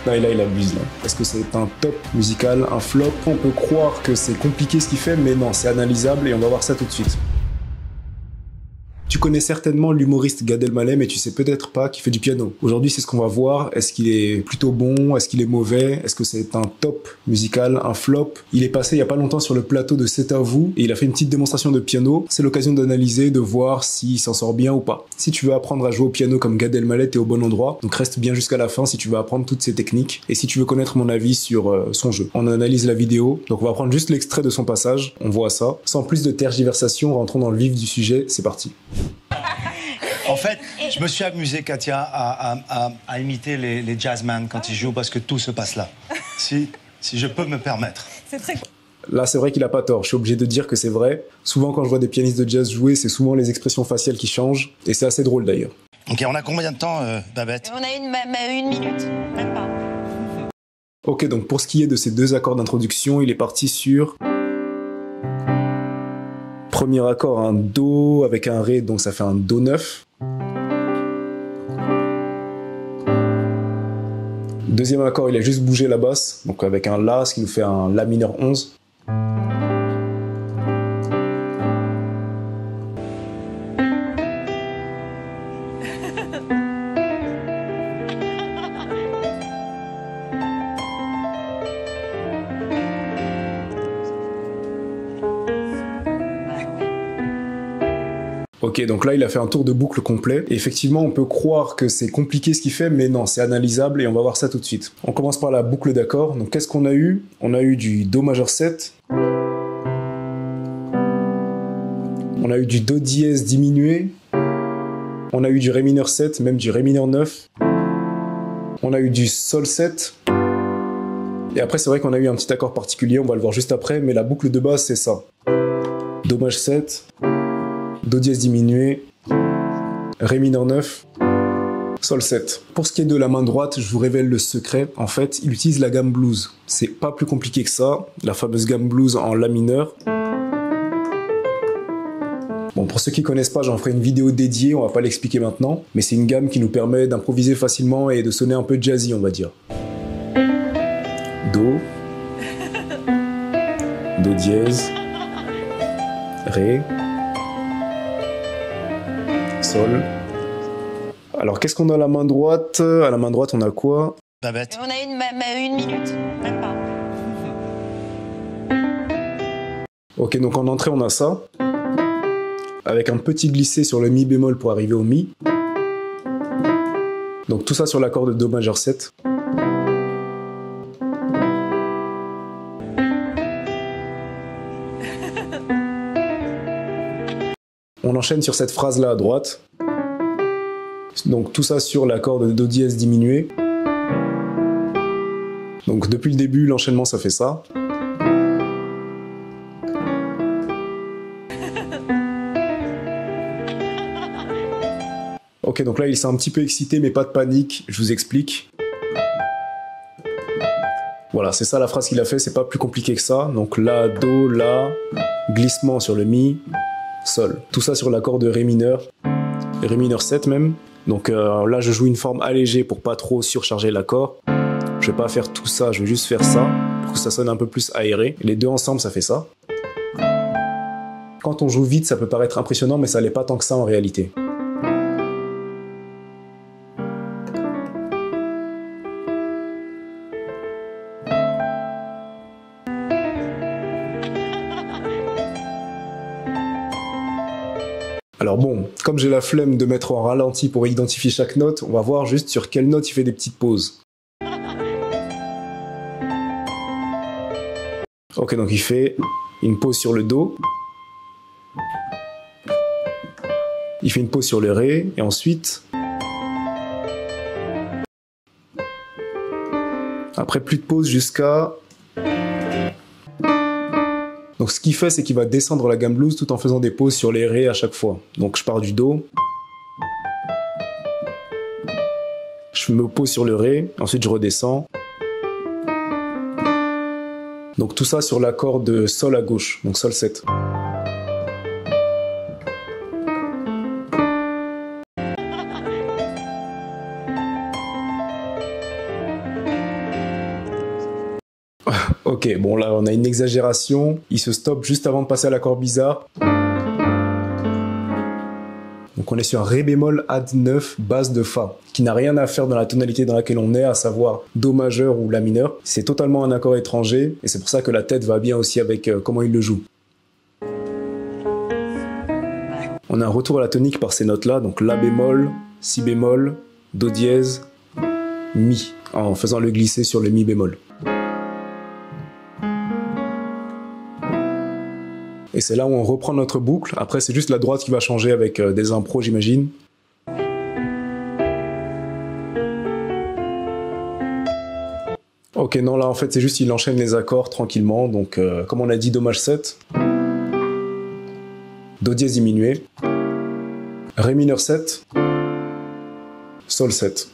Non, et là, il abuse, là. Est-ce que c'est un top musical, un flop? On peut croire que c'est compliqué ce qu'il fait, mais non, c'est analysable et on va voir ça tout de suite. Tu connais certainement l'humoriste Gad Elmaleh, mais tu sais peut-être pas qu'il fait du piano. Aujourd'hui, c'est ce qu'on va voir. Est-ce qu'il est plutôt bon? Est-ce qu'il est mauvais? Est-ce que c'est un top musical, un flop? Il est passé il y a pas longtemps sur le plateau de C'est à vous et il a fait une petite démonstration de piano. C'est l'occasion d'analyser, de voir s'il s'en sort bien ou pas. Si tu veux apprendre à jouer au piano comme Gad Elmaleh, t'es au bon endroit. Donc reste bien jusqu'à la fin si tu veux apprendre toutes ces techniques et si tu veux connaître mon avis sur son jeu. On analyse la vidéo. Donc on va prendre juste l'extrait de son passage. On voit ça. Sans plus de tergiversation, rentrons dans le vif du sujet. C'est parti. En fait, je me suis amusé, Katia, à imiter les jazzmen quand ils jouent parce que tout se passe là. Si je peux me permettre. C'est très... Là, c'est vrai qu'il a pas tort. Je suis obligé de dire que c'est vrai. Souvent, quand je vois des pianistes de jazz jouer, c'est souvent les expressions faciales qui changent. Et c'est assez drôle, d'ailleurs. Ok, on a combien de temps, Babette? On a une minute, même pas. Ok, donc pour ce qui est de ces deux accords d'introduction, il est parti sur... Premier accord, un Do avec un Ré, donc ça fait un Do 9. Deuxième accord, il a juste bougé la basse, donc avec un La, ce qui nous fait un La mineur 11. Ok, donc là, il a fait un tour de boucle complet. Et effectivement, on peut croire que c'est compliqué ce qu'il fait, mais non, c'est analysable et on va voir ça tout de suite. On commence par la boucle d'accords. Donc, qu'est-ce qu'on a eu? On a eu du Do majeur 7. On a eu du Do dièse diminué. On a eu du Ré mineur 7, même du Ré mineur 9. On a eu du Sol 7. Et après, c'est vrai qu'on a eu un petit accord particulier, on va le voir juste après, mais la boucle de base, c'est ça. Do maj 7. Do dièse diminué, Ré mineur 9, Sol 7. Pour ce qui est de la main droite, je vous révèle le secret. En fait, il utilise la gamme blues. C'est pas plus compliqué que ça, la fameuse gamme blues en La mineur. Bon, pour ceux qui connaissent pas, j'en ferai une vidéo dédiée, on va pas l'expliquer maintenant, mais c'est une gamme qui nous permet d'improviser facilement et de sonner un peu jazzy, on va dire. Do, Do dièse, Ré, Sol. Alors, qu'est-ce qu'on a à la main droite? À la main droite, on a quoi? Babette. On a une minute, même pas. Ok, donc en entrée, on a ça. Avec un petit glissé sur le Mi bémol pour arriver au Mi. Donc tout ça sur l'accord de Do majeur 7. On enchaîne sur cette phrase-là à droite. Donc tout ça sur l'accord de Do dièse diminué. Donc depuis le début, l'enchaînement ça fait ça. Ok, donc là il s'est un petit peu excité, mais pas de panique, je vous explique. Voilà, c'est ça la phrase qu'il a fait, c'est pas plus compliqué que ça. Donc La, Do, La, glissement sur le Mi, Sol. Tout ça sur l'accord de Ré mineur 7 même. Donc là je joue une forme allégée pour pas trop surcharger l'accord. Je vais pas faire tout ça, je vais juste faire ça, pour que ça sonne un peu plus aéré. Les deux ensemble ça fait ça. Quand on joue vite ça peut paraître impressionnant, mais ça l'est pas tant que ça en réalité. Alors bon, comme j'ai la flemme de mettre en ralenti pour identifier chaque note, on va voir juste sur quelle note il fait des petites pauses. Ok, donc il fait une pause sur le Do. Il fait une pause sur le Ré, et ensuite... Après, plus de pause jusqu'à... Donc ce qu'il fait, c'est qu'il va descendre la gamme blues tout en faisant des pauses sur les Ré à chaque fois. Donc je pars du Do. Je me pose sur le Ré, ensuite je redescends. Donc tout ça sur l'accord de Sol à gauche, donc Sol 7. Ok, bon là on a une exagération. Il se stoppe juste avant de passer à l'accord bizarre. Donc on est sur un Ré bémol Add 9 base de Fa, qui n'a rien à faire dans la tonalité dans laquelle on est, à savoir Do majeur ou La mineur. C'est totalement un accord étranger, et c'est pour ça que la tête va bien aussi avec comment il le joue. On a un retour à la tonique par ces notes-là, donc La bémol, Si bémol, Do dièse, Mi, en faisant le glisser sur le Mi bémol. Et c'est là où on reprend notre boucle. Après, c'est juste la droite qui va changer avec des impros, j'imagine. Ok, non, là, en fait, c'est juste il enchaîne les accords tranquillement. Donc, comme on a dit, Do maj 7. Do dièse diminué. Ré mineur 7. Sol 7.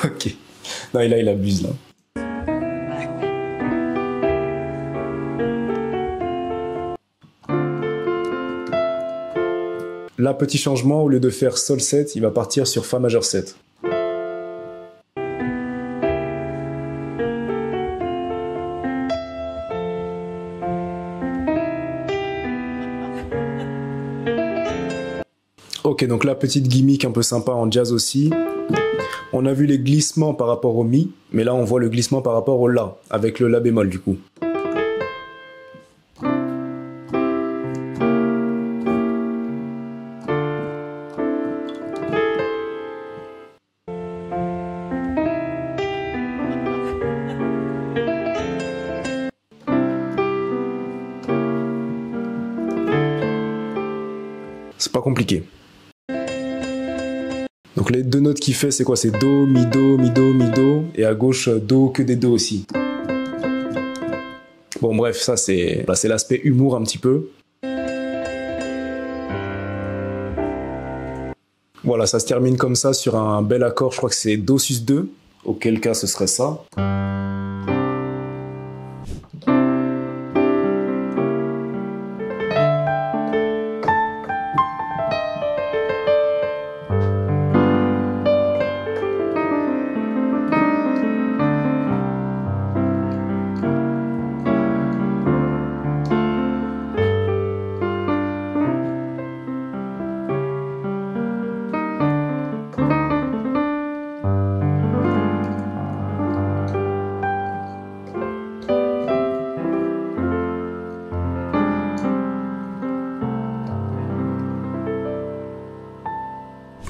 Ok. Non, et là, il abuse, là. Là, petit changement, au lieu de faire Sol 7, il va partir sur Fa majeur 7. Ok, donc là, petite gimmick un peu sympa en jazz aussi. On a vu les glissements par rapport au Mi, mais là on voit le glissement par rapport au La, avec le La bémol du coup. C'est pas compliqué. Donc les deux notes qu'il fait, c'est quoi? C'est Do, Mi, Do, Mi, Do, Mi, Do. Et à gauche, Do, que des Do aussi. Bon bref, ça c'est l'aspect humour un petit peu. Voilà, ça se termine comme ça sur un bel accord, je crois que c'est Do sus 2. Auquel cas ce serait ça.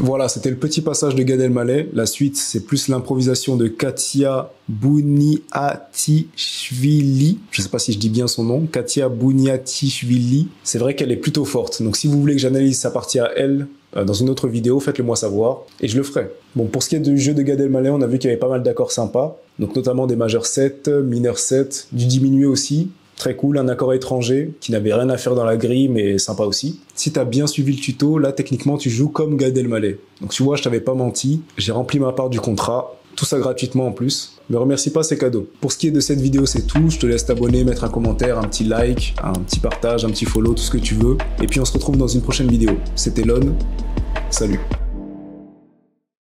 Voilà, c'était le petit passage de Gad Elmaleh. La suite, c'est plus l'improvisation de Katia Bouniatishvili. Je sais pas si je dis bien son nom. Katia Bouniatishvili. C'est vrai qu'elle est plutôt forte. Donc si vous voulez que j'analyse sa partie à elle dans une autre vidéo, faites-le moi savoir et je le ferai. Bon, pour ce qui est du jeu de Gad Elmaleh, on a vu qu'il y avait pas mal d'accords sympas. Donc notamment des majeurs 7, mineurs 7, du diminué aussi. Très cool, un accord étranger qui n'avait rien à faire dans la grille, mais sympa aussi. Si t'as bien suivi le tuto, là techniquement tu joues comme Gad Elmaleh. Donc tu vois, je t'avais pas menti, j'ai rempli ma part du contrat, tout ça gratuitement en plus. Me remercie pas, c'est cadeau. Pour ce qui est de cette vidéo, c'est tout. Je te laisse t'abonner, mettre un commentaire, un petit like, un petit partage, un petit follow, tout ce que tu veux. Et puis on se retrouve dans une prochaine vidéo. C'était Lon, salut.